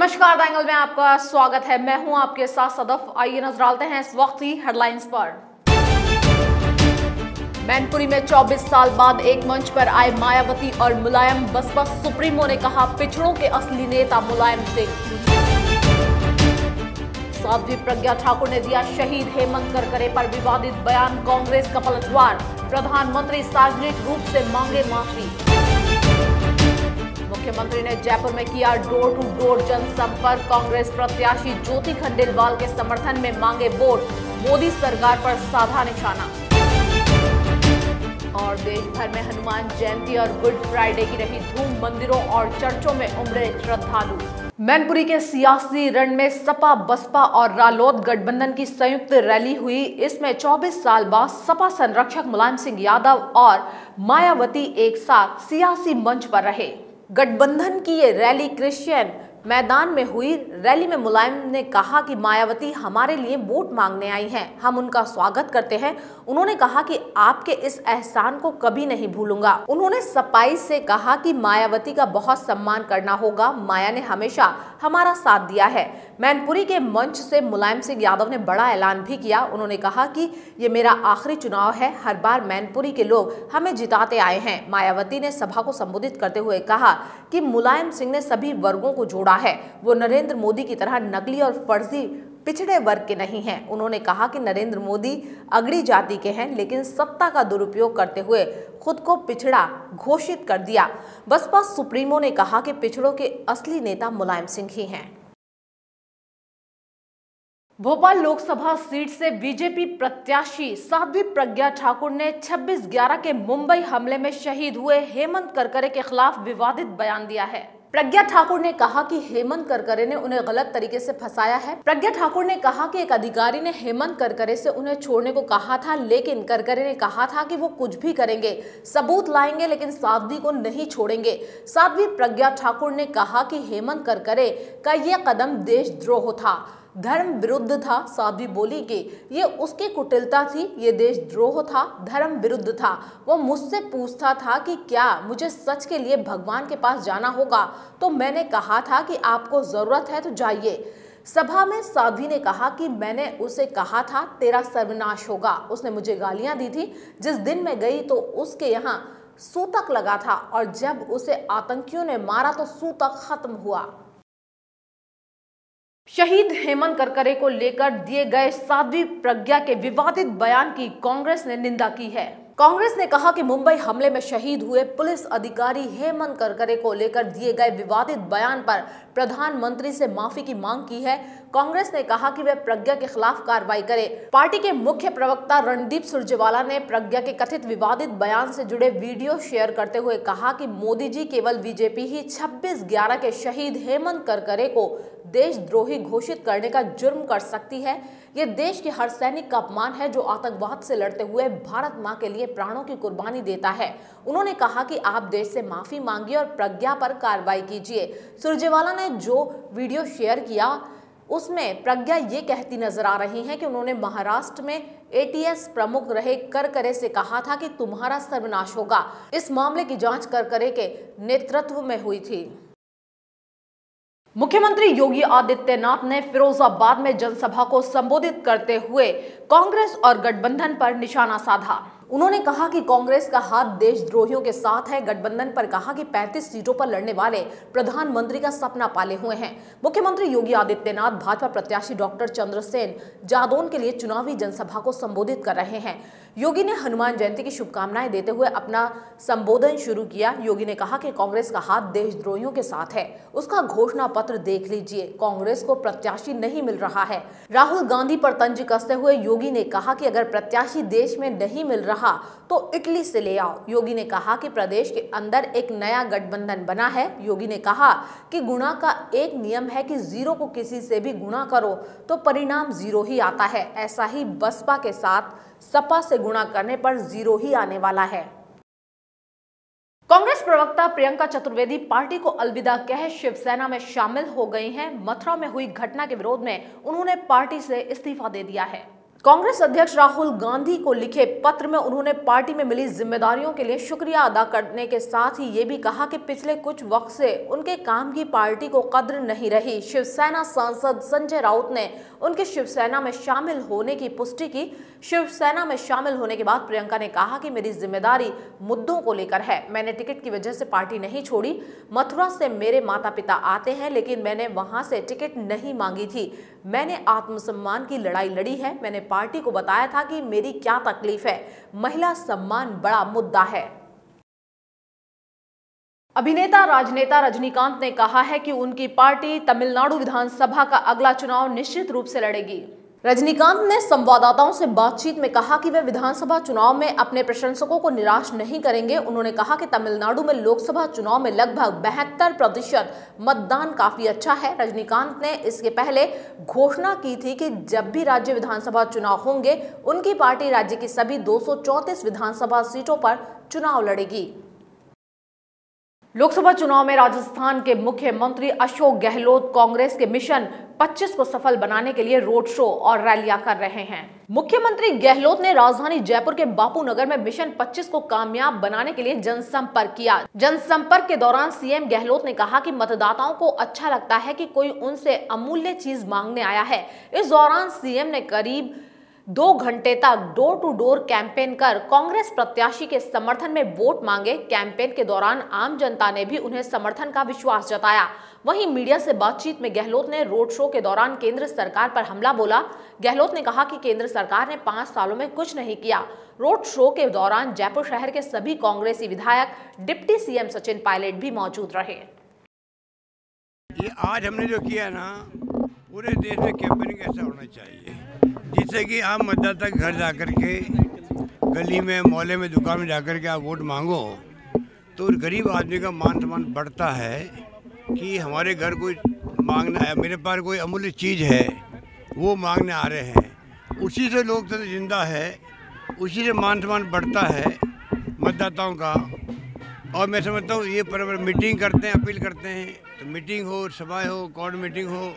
नमस्कार, दंगल में आपका स्वागत है। मैं हूं आपके साथ सदफ। आइए नजर डालते हैं इस वक्त की हेडलाइंस पर। मैनपुरी में 24 साल बाद एक मंच पर आए मायावती और मुलायम। बसपा सुप्रीमो ने कहा पिछड़ों के असली नेता मुलायम सिंह। साध्वी प्रज्ञा ठाकुर ने दिया शहीद हेमंत करकरे पर विवादित बयान। कांग्रेस का पलटवार, प्रधानमंत्री सार्वजनिक रूप से मांगे माफी। मुख्यमंत्री ने जयपुर में किया डोर टू डोर जनसंपर्क। कांग्रेस प्रत्याशी ज्योति खंडेलवाल के समर्थन में मांगे वोट। मोदी सरकार पर साधा निशाना। और देश भर में हनुमान जयंती और गुड फ्राइडे की रही धूम। मंदिरों और चर्चों में उमड़े श्रद्धालु। मैनपुरी के सियासी रण में सपा, बसपा और रालोद गठबंधन की संयुक्त रैली हुई। इसमें 24 साल बाद सपा संरक्षक मुलायम सिंह यादव और मायावती एक साथ सियासी मंच पर रहे। गठबंधन की ये रैली क्रिश्चियन मैदान में हुई। रैली में मुलायम ने कहा कि मायावती हमारे लिए वोट मांगने आई हैं, हम उनका स्वागत करते हैं। उन्होंने कहा कि आपके इस एहसान को कभी नहीं भूलूंगा। उन्होंने सफाई से कहा कि मायावती का बहुत सम्मान करना होगा। माया ने हमेशा हमारा साथ दिया है। मैनपुरी के मंच से मुलायम सिंह यादव ने बड़ा ऐलान भी किया। उन्होंने कहा कि ये मेरा आखिरी चुनाव है, हर बार मैनपुरी के लोग हमें जिताते आए हैं। मायावती ने सभा को संबोधित करते हुए कहा कि मुलायम सिंह ने सभी वर्गों को जोड़ा है। वो नरेंद्र मोदी की तरह नकली और फर्जी पिछड़े वर्ग के नहीं हैं। उन्होंने कहा कि नरेंद्र मोदी अगड़ी जाति के हैं, लेकिन सत्ता का दुरुपयोग करते हुए खुद को पिछड़ा घोषित कर दिया। बसपा सुप्रीमो ने कहा कि पिछड़ों के असली नेता मुलायम सिंह ही हैं। भोपाल लोकसभा सीट से बीजेपी प्रत्याशी साध्वी प्रज्ञा ठाकुर ने 26/11 के मुंबई हमले में शहीद हुए हेमंत करकरे के खिलाफ विवादित बयान दिया है। प्रज्ञा ठाकुर ने कहा कि हेमंत करकरे ने उन्हें गलत तरीके से फंसाया है। प्रज्ञा ठाकुर ने कहा कि एक अधिकारी ने हेमंत करकरे से उन्हें छोड़ने को कहा था, लेकिन करकरे ने कहा था कि वो कुछ भी करेंगे, सबूत लाएंगे, लेकिन साध्वी को नहीं छोड़ेंगे। साध्वी प्रज्ञा ठाकुर ने कहा कि हेमंत करकरे का यह कदम देशद्रोह था, धर्म विरुद्ध था। साध्वी बोली कि ये उसकी कुटिलता थी, ये देशद्रोह था, धर्म विरुद्ध था। वो मुझसे पूछता था कि क्या मुझे सच के लिए भगवान के पास जाना होगा, तो मैंने कहा था कि आपको जरूरत है तो जाइए। सभा में साध्वी ने कहा कि मैंने उसे कहा था तेरा सर्वनाश होगा। उसने मुझे गालियां दी थी। जिस दिन मैं गई तो उसके यहाँ सूतक लगा था और जब उसे आतंकियों ने मारा तो सूतक खत्म हुआ। शहीद हेमंत करकरे को लेकर दिए गए साध्वी प्रज्ञा के विवादित बयान की कांग्रेस ने निंदा की है। कांग्रेस ने कहा कि मुंबई हमले में शहीद हुए पुलिस अधिकारी हेमंत करकरे को लेकर दिए गए विवादित बयान पर प्रधानमंत्री से माफी की मांग की है। कांग्रेस ने कहा कि वह प्रज्ञा के खिलाफ कार्रवाई करे। पार्टी के मुख्य प्रवक्ता रणदीप सुरजेवाला ने प्रज्ञा के कथित विवादित बयान से जुड़े वीडियो शेयर करते हुए कहा कि मोदी जी केवल बीजेपी ही 26/11 के शहीद हेमंत करकरे को देशद्रोही घोषित करने का जुर्म कर सकती है। ये देश के हर सैनिक का अपमान है जो आतंकवाद से लड़ते हुए भारत मां के लिए प्राणों की कुर्बानी देता है। उन्होंने कहा कि आप देश से माफी मांगिए और प्रज्ञा पर कार्रवाई कीजिए। सुरजेवाला ने जो वीडियो शेयर किया उसमें प्रज्ञा ये कहती नजर आ रही हैं कि उन्होंने महाराष्ट्र में एटीएस प्रमुख रहे करकरे से कहा था कि तुम्हारा सर्वनाश होगा। इस मामले की जांच करकरे के नेतृत्व में हुई थी। मुख्यमंत्री योगी आदित्यनाथ ने फिरोजाबाद में जनसभा को संबोधित करते हुए कांग्रेस और गठबंधन पर निशाना साधा। उन्होंने कहा कि कांग्रेस का हाथ देशद्रोहियों के साथ है। गठबंधन पर कहा कि 35 सीटों पर लड़ने वाले प्रधानमंत्री का सपना पाले हुए हैं। मुख्यमंत्री योगी आदित्यनाथ भाजपा प्रत्याशी डॉक्टर चंद्रसेन जादौन के लिए चुनावी जनसभा को संबोधित कर रहे हैं। योगी ने हनुमान जयंती की शुभकामनाएं देते हुए अपना संबोधन शुरू किया। योगी ने कहा कि कांग्रेस का हाथ देशद्रोहियों के साथ है। उसका घोषणा पत्र देख लीजिए, कांग्रेस को प्रत्याशी नहीं मिल रहा है। राहुल गांधी पर तंज कसते हुए योगी ने कहा कि अगर प्रत्याशी देश में नहीं मिल रहा तो इटली से ले आओ। योगी ने कहा कि प्रदेश के अंदर एक नया गठबंधन बना है। योगी ने कहा कि गुणा का एक नियम है कि जीरो को किसी से भी गुणा करो तो परिणाम जीरो ही आता है। ऐसा ही बसपा के साथ सपा से गुणा करने पर जीरो ही आने वाला है। कांग्रेस प्रवक्ता प्रियंका चतुर्वेदी पार्टी को अलविदा कह शिवसेना में शामिल हो गई हैं। मथुरा में हुई घटना के विरोध में उन्होंने पार्टी से इस्तीफा दे दिया है। कांग्रेस अध्यक्ष राहुल गांधी को लिखे पत्र में उन्होंने पार्टी में मिली जिम्मेदारियों के लिए शुक्रिया अदा करने के साथ ही ये भी कहा कि पिछले कुछ वक्त से उनके काम की पार्टी को कद्र नहीं रही। शिवसेना सांसद संजय राउत ने उनके शिवसेना में शामिल होने की पुष्टि की। शिवसेना में शामिल होने के बाद प्रियंका ने कहा कि मेरी जिम्मेदारी मुद्दों को लेकर है। मैंने टिकट की वजह से पार्टी नहीं छोड़ी। मथुरा से मेरे माता पिता आते हैं, लेकिन मैंने वहां से टिकट नहीं मांगी थी। मैंने आत्मसम्मान की लड़ाई लड़ी है। मैंने पार्टी को बताया था कि मेरी क्या तकलीफ है। महिला सम्मान बड़ा मुद्दा है। अभिनेता राजनेता रजनीकांत ने कहा है कि उनकी पार्टी तमिलनाडु विधानसभा का अगला चुनाव निश्चित रूप से लड़ेगी। रजनीकांत ने संवाददाताओं से बातचीत में कहा कि वे विधानसभा चुनाव में अपने प्रशंसकों को निराश नहीं करेंगे। उन्होंने कहा कि तमिलनाडु में लोकसभा चुनाव में लगभग 72% मतदान काफी अच्छा है। रजनीकांत ने इसके पहले घोषणा की थी कि जब भी राज्य विधानसभा चुनाव होंगे, उनकी पार्टी राज्य की सभी 234 विधानसभा सीटों पर चुनाव लड़ेगी। लोकसभा चुनाव में राजस्थान के मुख्यमंत्री अशोक गहलोत कांग्रेस के मिशन 25 को सफल बनाने के लिए रोड शो और रैलियां कर रहे हैं। मुख्यमंत्री गहलोत ने राजधानी जयपुर के बापू नगर में मिशन 25 को कामयाब बनाने के लिए जनसंपर्क किया। जनसंपर्क के दौरान सीएम गहलोत ने कहा कि मतदाताओं को अच्छा लगता है कि कोई उनसे अमूल्य चीज मांगने आया है। इस दौरान सीएम ने करीब 2 घंटे तक डोर टू डोर कैंपेन कर कांग्रेस प्रत्याशी के समर्थन में वोट मांगे। कैंपेन के दौरान आम जनता ने भी उन्हें समर्थन का विश्वास जताया। वहीं मीडिया से बातचीत में गहलोत ने रोड शो के दौरान केंद्र सरकार पर हमला बोला। गहलोत ने कहा कि केंद्र सरकार ने 5 सालों में कुछ नहीं किया। रोड शो के दौरान जयपुर शहर के सभी कांग्रेसी विधायक, डिप्टी सीएम सचिन पायलट भी मौजूद रहे। ये आज हमने जो किया ना, पूरे देश में कैंपेनिंग ऐसा होना चाहिए जिससे कि आम मतदाता के घर जाकर के, गली में, मोहल्ले में, दुकान में जाकर के आप वोट मांगो तो गरीब आदमी का मान सम्मान बढ़ता है कि हमारे घर कोई मांगना है, मेरे पास कोई अमूल्य चीज़ है, वो मांगने आ रहे हैं। उसी से लोकतंत्र जिंदा है, उसी से मान सम्मान बढ़ता है मतदाताओं का। और मैं समझता हूँ ये पर मीटिंग करते हैं, अपील करते हैं, तो मीटिंग हो, सभाएँ हो, कॉर्ड मीटिंग हो,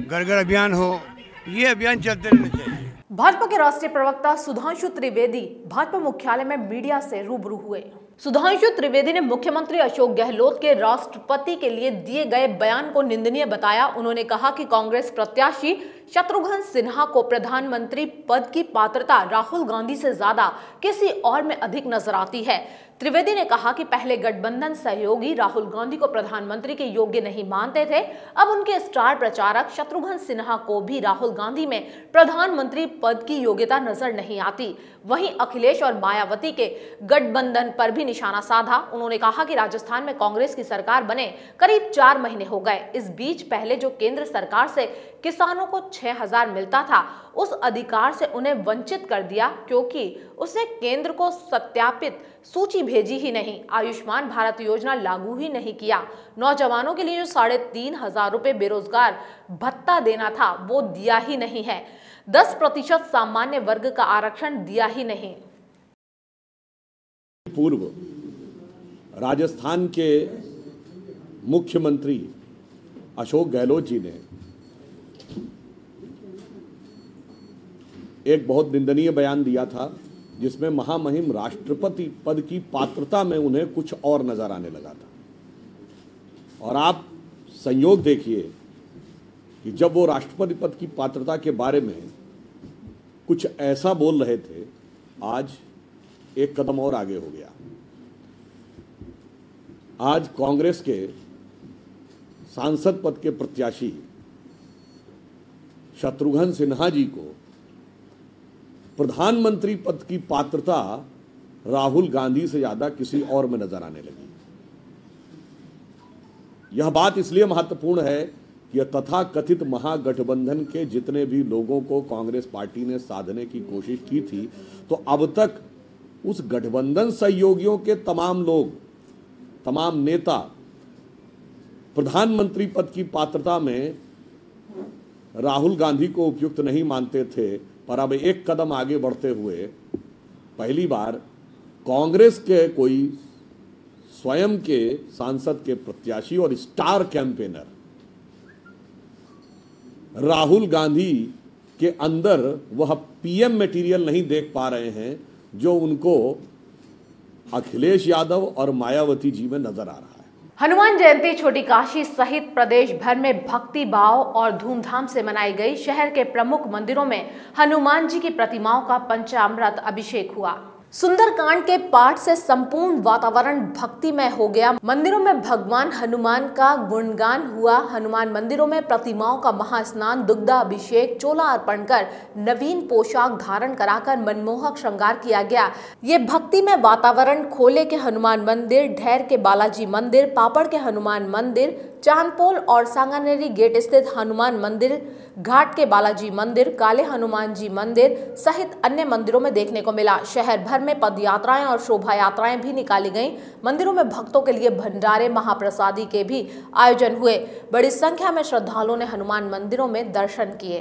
घर घर अभियान हो, ये अभियान चलते रहने चाहिए। भाजपा के राष्ट्रीय प्रवक्ता सुधांशु त्रिवेदी भाजपा मुख्यालय में मीडिया से रूबरू हुए। सुधांशु त्रिवेदी ने मुख्यमंत्री अशोक गहलोत के राष्ट्रपति के लिए दिए गए बयान को निंदनीय बताया। उन्होंने कहा कि कांग्रेस प्रत्याशी शत्रुघ्न सिन्हा को प्रधानमंत्री पद की पात्रता राहुल गांधी से ज्यादा किसी और में अधिक नजर आती है। त्रिवेदी ने कहा कि पहले गठबंधन सहयोगी राहुल गांधी को प्रधानमंत्री के योग्य नहीं मानते थे। अब उनके स्टार प्रचारक शत्रुघ्न सिन्हा को भी राहुल गांधी में प्रधानमंत्री पद की योग्यता नजर नहीं आती। वहीं अखिलेश और मायावती के गठबंधन पर भी निशाना साधा। उन्होंने कहा कि राजस्थान में कांग्रेस की सरकार बने करीब 4 महीने हो गए। इस बीच पहले जो केंद्र सरकार से किसानों को 6,000 मिलता था, उस अधिकार से उन्हें वंचित कर दिया, क्योंकि उसने केंद्र को सत्यापित सूची भेजी ही नहीं। आयुष्मान भारत योजना लागू ही नहीं किया। नौजवानों के लिए जो 3,500 रुपए बेरोजगार भत्ता देना था, वो दिया ही नहीं है। 10% सामान्य वर्ग का आरक्षण दिया ही नहीं। पूर्व राजस्थान के मुख्यमंत्री अशोक गहलोत जी ने एक बहुत निंदनीय बयान दिया था, जिसमें महामहिम राष्ट्रपति पद की पात्रता में उन्हें कुछ और नजर आने लगा था। और आप संयोग देखिए कि जब वो राष्ट्रपति पद की पात्रता के बारे में कुछ ऐसा बोल रहे थे, आज एक कदम और आगे हो गया। आज कांग्रेस के सांसद पद के प्रत्याशी शत्रुघ्न सिन्हा जी को प्रधानमंत्री पद की पात्रता राहुल गांधी से ज्यादा किसी और में नजर आने लगी। यह बात इसलिए महत्वपूर्ण है कि तथाकथित महागठबंधन के जितने भी लोगों को कांग्रेस पार्टी ने साधने की कोशिश की थी, तो अब तक उस गठबंधन सहयोगियों के तमाम लोग, तमाम नेता प्रधानमंत्री पद की पात्रता में राहुल गांधी को उपयुक्त नहीं मानते थे। पर अब एक कदम आगे बढ़ते हुए पहली बार कांग्रेस के कोई स्वयं के सांसद के प्रत्याशी और स्टार कैंपेनर राहुल गांधी के अंदर वह पीएम मटेरियल नहीं देख पा रहे हैं जो उनको अखिलेश यादव और मायावती जी में नजर आ रहा है। हनुमान जयंती छोटी काशी सहित प्रदेश भर में भक्ति भाव और धूमधाम से मनाई गई। शहर के प्रमुख मंदिरों में हनुमान जी की प्रतिमाओं का पंचामृत अभिषेक हुआ। सुंदरकांड के पाठ से संपूर्ण वातावरण भक्तिमय हो गया। मंदिरों में भगवान हनुमान का गुणगान हुआ। हनुमान मंदिरों में प्रतिमाओं का महास्नान, दुग्धाभिषेक, चोला अर्पण कर नवीन पोशाक धारण कराकर मनमोहक श्रृंगार किया गया। ये भक्तिमय वातावरण खोले के हनुमान मंदिर, ढेर के बालाजी मंदिर, पापड़ के हनुमान मंदिर, चांदपोल और सांगानेरी गेट स्थित हनुमान मंदिर, घाट के बालाजी मंदिर, काले हनुमान जी मंदिर सहित अन्य मंदिरों में देखने को मिला। शहर भर में पद यात्राएं और शोभा यात्राएं भी निकाली गईं। मंदिरों में भक्तों के लिए भंडारे, महाप्रसादी के भी आयोजन हुए। बड़ी संख्या में श्रद्धालुओं ने हनुमान मंदिरों में दर्शन किए।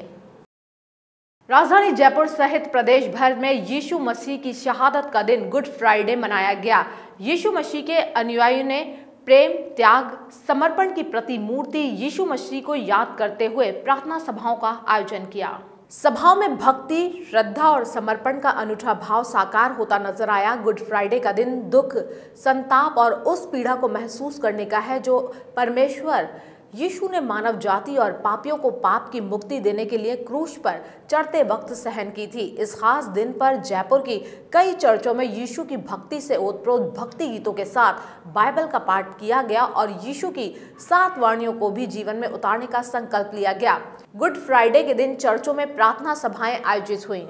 राजधानी जयपुर सहित प्रदेश भर में यीशु मसीह की शहादत का दिन गुड फ्राइडे मनाया गया। यीशु मसीह के अनुयायियों ने प्रेम, त्याग, समर्पण की प्रतिमूर्ति यीशु मसीह को याद करते हुए प्रार्थना सभाओं का आयोजन किया। सभाओं में भक्ति, श्रद्धा और समर्पण का अनूठा भाव साकार होता नजर आया। गुड फ्राइडे का दिन दुख, संताप और उस पीड़ा को महसूस करने का है जो परमेश्वर यीशु ने मानव जाति और पापियों को पाप की मुक्ति देने के लिए क्रूस पर चढ़ते वक्त सहन की थी। इस खास दिन पर जयपुर की कई चर्चों में यीशु की भक्ति से ओतप्रोत भक्ति गीतों के साथ बाइबल का पाठ किया गया और यीशु की 7 वाणियों को भी जीवन में उतारने का संकल्प लिया गया। गुड फ्राइडे के दिन चर्चों में प्रार्थना सभाएं आयोजित हुई।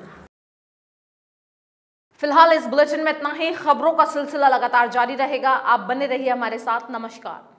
फिलहाल इस बुलेटिन में इतना ही। खबरों का सिलसिला लगातार जारी रहेगा। आप बने रहिए हमारे साथ। नमस्कार।